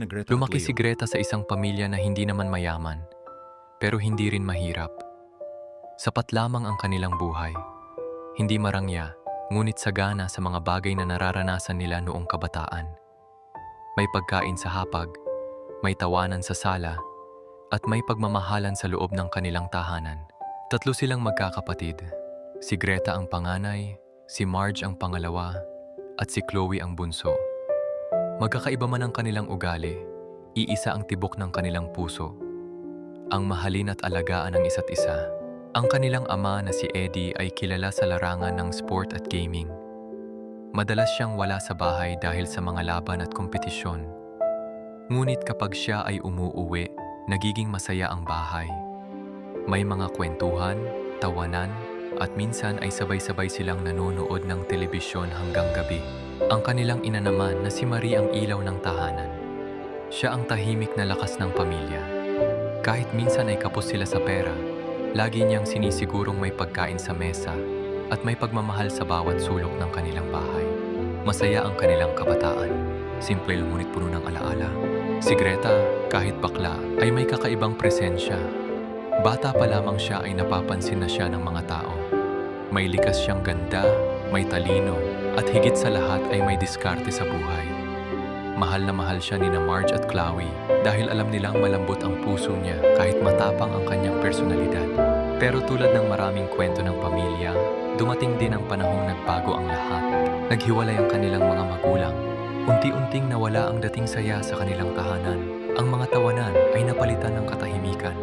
na Greta at Lumaki si Leo. Greta sa isang pamilya na hindi naman mayaman, pero hindi rin mahirap. Sapat lamang ang kanilang buhay. Hindi marangya, ngunit sagana sa mga bagay na nararanasan nila noong kabataan. May pagkain sa hapag, may tawanan sa sala, at may pagmamahalan sa loob ng kanilang tahanan. Tatlo silang magkakapatid. Si Greta ang panganay, si Marge ang pangalawa, at si Chloe ang bunso. Magkakaiba man ang kanilang ugali, iisa ang tibok ng kanilang puso. Ang mahalin at alagaan ng isa't isa. Ang kanilang ama na si Eddie ay kilala sa larangan ng sport at gaming. Madalas siyang wala sa bahay dahil sa mga laban at kompetisyon. Ngunit kapag siya ay umuuwi, nagiging masaya ang bahay. May mga kwentuhan, tawanan, at minsan ay sabay-sabay silang nanonood ng telebisyon hanggang gabi. Ang kanilang ina naman na si Marie ang ilaw ng tahanan. Siya ang tahimik na lakas ng pamilya. Kahit minsan ay kapos sila sa pera, lagi niyang sinisigurong may pagkain sa mesa at may pagmamahal sa bawat sulok ng kanilang bahay. Masaya ang kanilang kabataan. Simple ngunit puno ng alaala. Si Greta, kahit bakla, ay may kakaibang presensya. Bata pa lamang siya ay napapansin na siya ng mga tao. May likas siyang ganda, may talino, at higit sa lahat ay may diskarte sa buhay. Mahal na mahal siya ni Marge at Chloe dahil alam nilang malambot ang puso niya kahit matapang ang kanyang personalidad. Pero tulad ng maraming kwento ng pamilya, dumating din ang panahong nagbago ang lahat. Naghiwalay ang kanilang mga magulang. Unti-unting nawala ang dating saya sa kanilang tahanan. Ang mga tawanan ay napalitan ng katahimikan.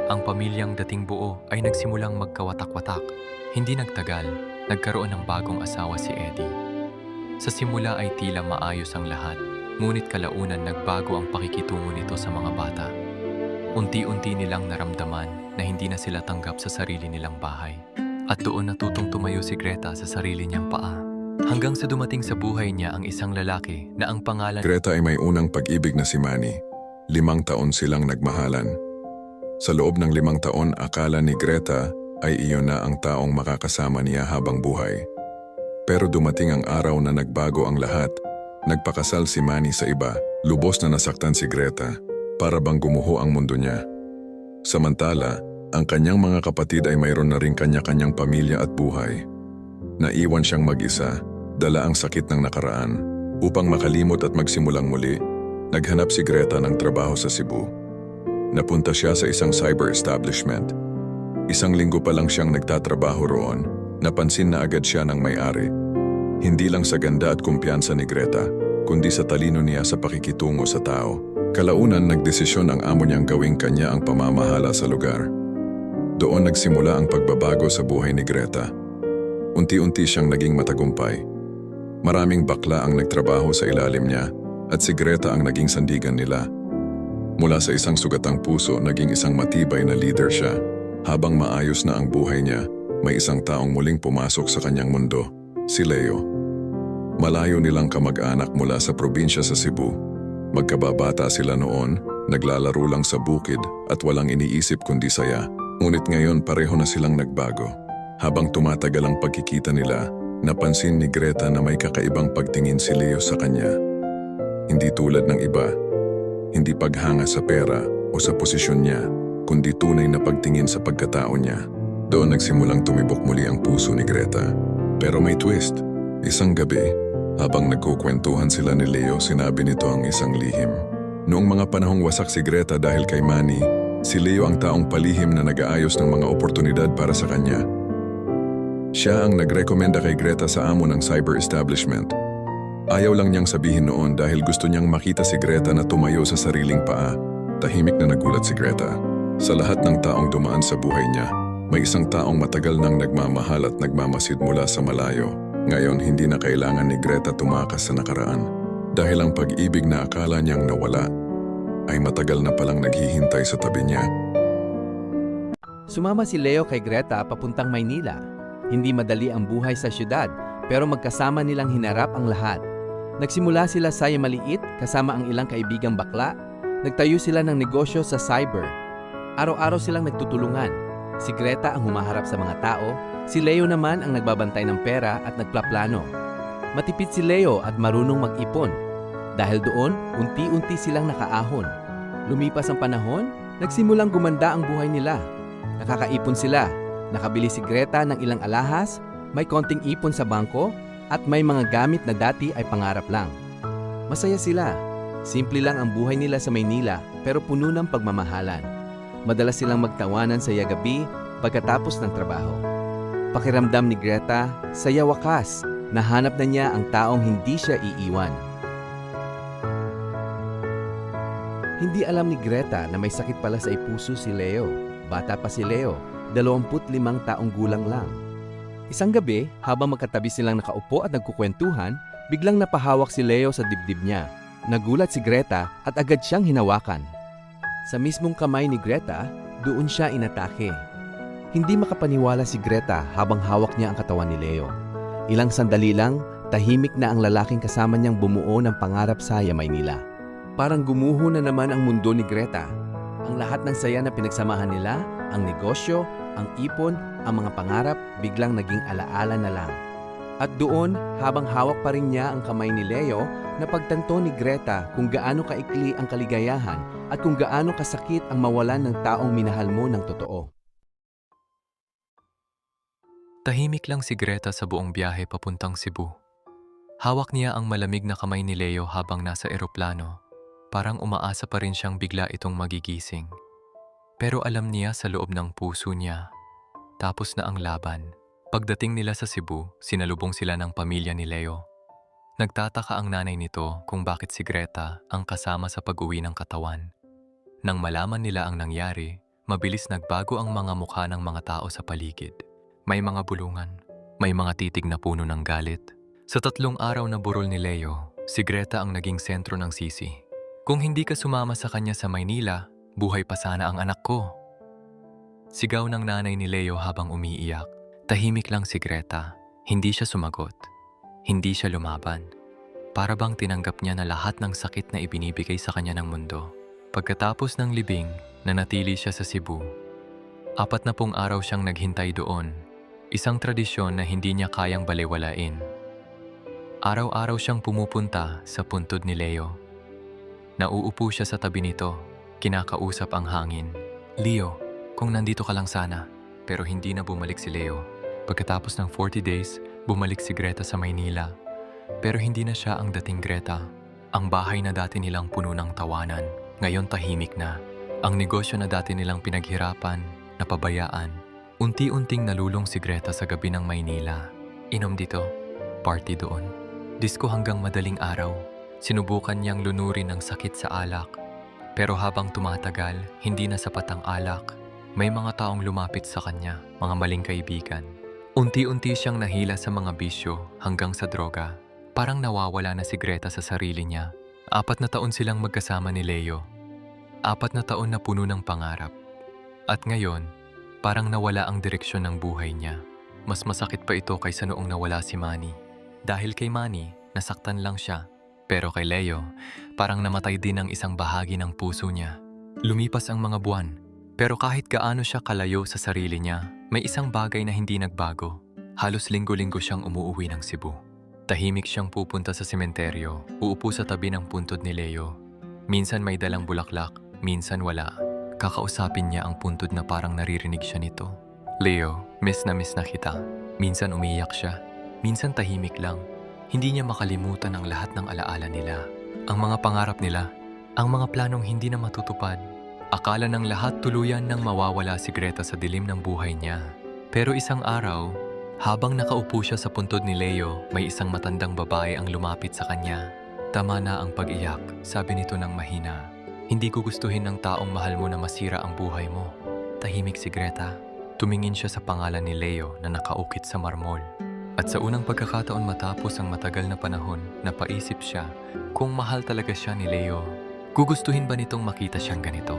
Ang pamilyang dating buo ay nagsimulang magkawatak-watak. Hindi nagtagal, nagkaroon ng bagong asawa si Eddie. Sa simula ay tila maayos ang lahat, ngunit kalaunan nagbago ang pakikitungo nito sa mga bata. Unti-unti nilang naramdaman na hindi na sila tanggap sa sarili nilang bahay. At doon natutong tumayo si Greta sa sarili niyang paa. Hanggang sa dumating sa buhay niya ang isang lalaki na ang pangalan... Greta ay may unang pag-ibig na si Manny. 5 taon silang nagmahalan. Sa loob ng 5 taon, akala ni Greta ay iyon na ang taong makakasama niya habang buhay. Pero dumating ang araw na nagbago ang lahat. Nagpakasal si Manny sa iba, lubos na nasaktan si Greta, para bang gumuho ang mundo niya. Samantala, ang kanyang mga kapatid ay mayroon na ring kanya-kanyang pamilya at buhay. Naiwan siyang mag-isa, dala ang sakit ng nakaraan. Upang makalimot at magsimulang muli, naghanap si Greta ng trabaho sa Cebu. Napunta siya sa isang cyber establishment. 1 linggo pa lang siyang nagtatrabaho roon, napansin na agad siya ng may-ari. Hindi lang sa ganda at kumpiyansa ni Greta, kundi sa talino niya sa pakikitungo sa tao. Kalaunan nagdesisyon ang amo niyang gawing kanya ang pamamahala sa lugar. Doon nagsimula ang pagbabago sa buhay ni Greta. Unti-unti siyang naging matagumpay. Maraming bakla ang nagtrabaho sa ilalim niya at si Greta ang naging sandigan nila. Mula sa isang sugatang puso, naging isang matibay na leader siya. Habang maayos na ang buhay niya, may isang taong muling pumasok sa kanyang mundo, si Leo. Malayo nilang kamag-anak mula sa probinsya sa Cebu. Magkababata sila noon, naglalaro lang sa bukid at walang iniisip kundi saya. Ngunit ngayon pareho na silang nagbago. Habang tumatagal ang pagkikita nila, napansin ni Greta na may kakaibang pagtingin si Leo sa kanya. Hindi tulad ng iba, hindi paghanga sa pera o sa posisyon niya, kundi tunay na pagtingin sa pagkatao niya. Doon nagsimulang tumibok muli ang puso ni Greta. Pero may twist. Isang gabi, habang nagkukwentuhan sila ni Leo, sinabi nito ang isang lihim. Noong mga panahong wasak si Greta dahil kay Manny, si Leo ang taong palihim na nag-aayos ng mga oportunidad para sa kanya. Siya ang nagrekomenda kay Greta sa amo ng cyber establishment. Ayaw lang niyang sabihin noon dahil gusto niyang makita si Greta na tumayo sa sariling paa. Tahimik na nagulat si Greta. Sa lahat ng taong dumaan sa buhay niya, may isang taong matagal nang nagmamahal at nagmamasid mula sa malayo. Ngayon, hindi na kailangan ni Greta tumakas sa nakaraan. Dahil ang pag-ibig na akala niyang nawala, ay matagal na palang naghihintay sa tabi niya. Sumama si Leo kay Greta papuntang Maynila. Hindi madali ang buhay sa syudad, pero magkasama nilang hinarap ang lahat. Nagsimula sila sa maliit kasama ang ilang kaibigang bakla. Nagtayo sila ng negosyo sa cyber. Araw-araw silang nagtutulungan. Si Greta ang humaharap sa mga tao, si Leo naman ang nagbabantay ng pera at nagplaplano. Matipid si Leo at marunong mag-ipon. Dahil doon, unti-unti silang nakaahon. Lumipas ang panahon, nagsimulang gumanda ang buhay nila. Nakakaipon sila, nakabili si Greta ng ilang alahas, may konting ipon sa bangko, at may mga gamit na dati ay pangarap lang. Masaya sila. Simple lang ang buhay nila sa Maynila pero puno ng pagmamahalan. Madalas silang magtawanan sa gabi pagkatapos ng trabaho. Pakiramdam ni Greta, saya wakas, nahanap na niya ang taong hindi siya iiwan. Hindi alam ni Greta na may sakit pala sa puso si Leo. Bata pa si Leo, 25 taong gulang lang. Isang gabi, habang magkatabi silang nakaupo at nagkukwentuhan, biglang napahawak si Leo sa dibdib niya. Nagulat si Greta at agad siyang hinawakan. Sa mismong kamay ni Greta, doon siya inatake. Hindi makapaniwala si Greta habang hawak niya ang katawan ni Leo. Ilang sandali lang, tahimik na ang lalaking kasama niyang bumuo ng pangarap sa Maynila. Parang gumuho na naman ang mundo ni Greta. Ang lahat ng saya na pinagsamahan nila, ang negosyo, ang ipon, ang mga pangarap, biglang naging alaala na lang. At doon, habang hawak pa rin niya ang kamay ni Leo, napagtanto ni Greta kung gaano kaikli ang kaligayahan at kung gaano kasakit ang mawalan ng taong minahal mo ng totoo. Tahimik lang si Greta sa buong biyahe papuntang Cebu. Hawak niya ang malamig na kamay ni Leo habang nasa eroplano. Parang umaasa pa rin siyang bigla itong magigising. Pero alam niya sa loob ng puso niya, tapos na ang laban. Pagdating nila sa Cebu, sinalubong sila ng pamilya ni Leo. Nagtataka ang nanay nito kung bakit si Greta ang kasama sa pag-uwi ng katawan. Nang malaman nila ang nangyari, mabilis nagbago ang mga mukha ng mga tao sa paligid. May mga bulungan, may mga titig na puno ng galit. Sa 3 araw na burol ni Leo, si Greta ang naging sentro ng sisi. Kung hindi ka sumama sa kanya sa Maynila, buhay pa sana ang anak ko. Sigaw ng nanay ni Leo habang umiiyak. Tahimik lang si Greta. Hindi siya sumagot. Hindi siya lumaban. Para bang tinanggap niya na lahat ng sakit na ibinibigay sa kanya ng mundo. Pagkatapos ng libing, nanatili siya sa Cebu. 40 araw siyang naghintay doon. Isang tradisyon na hindi niya kayang balewalain. Araw-araw siyang pumupunta sa puntod ni Leo. Nauupo siya sa tabi nito, kinakausap ang hangin. Leo, kung nandito ka lang sana. Pero hindi na bumalik si Leo. Pagkatapos ng 40 days, bumalik si Greta sa Maynila. Pero hindi na siya ang dating Greta. Ang bahay na dati nilang puno ng tawanan, ngayon tahimik na. Ang negosyo na dati nilang pinaghirapan, napabayaan. Unti-unting nalulong si Greta sa gabi ng Maynila. Inom dito, party doon. Disko hanggang madaling araw. Sinubukan niyang lunurin ang sakit sa alak. Pero habang tumatagal, hindi na sapat ang alak. May mga taong lumapit sa kanya, mga maling kaibigan. Unti-unti siyang nahila sa mga bisyo hanggang sa droga. Parang nawawala na si Greta sa sarili niya. 4 na taon silang magkasama ni Leo. 4 na taon na puno ng pangarap. At ngayon, parang nawala ang direksyon ng buhay niya. Mas masakit pa ito kaysa noong nawala si Manny. Dahil kay Manny, nasaktan lang siya. Pero kay Leo, parang namatay din ang isang bahagi ng puso niya. Lumipas ang mga buwan. Pero kahit gaano siya kalayo sa sarili niya, may isang bagay na hindi nagbago. Halos linggo-linggo siyang umuuwi ng Cebu. Tahimik siyang pupunta sa sementeryo, uupo sa tabi ng puntod ni Leo. Minsan may dalang bulaklak, minsan wala. Kakausapin niya ang puntod na parang naririnig siya nito. Leo, miss na kita. Minsan umiyak siya, minsan tahimik lang. Hindi niya makalimutan ang lahat ng alaala nila. Ang mga pangarap nila, ang mga planong hindi na matutupad. Akala ng lahat tuluyan nang mawawala si Greta sa dilim ng buhay niya. Pero isang araw, habang nakaupo siya sa puntod ni Leo, may isang matandang babae ang lumapit sa kanya. Tama na ang pag-iyak, sabi nito ng mahina. Hindi gugustuhin ng taong mahal mo na masira ang buhay mo. Tahimik si Greta. Tumingin siya sa pangalan ni Leo na nakaukit sa marmol. At sa unang pagkakataon matapos ang matagal na panahon, napaisip siya kung mahal talaga siya ni Leo. Gugustuhin ba nitong makita siyang ganito?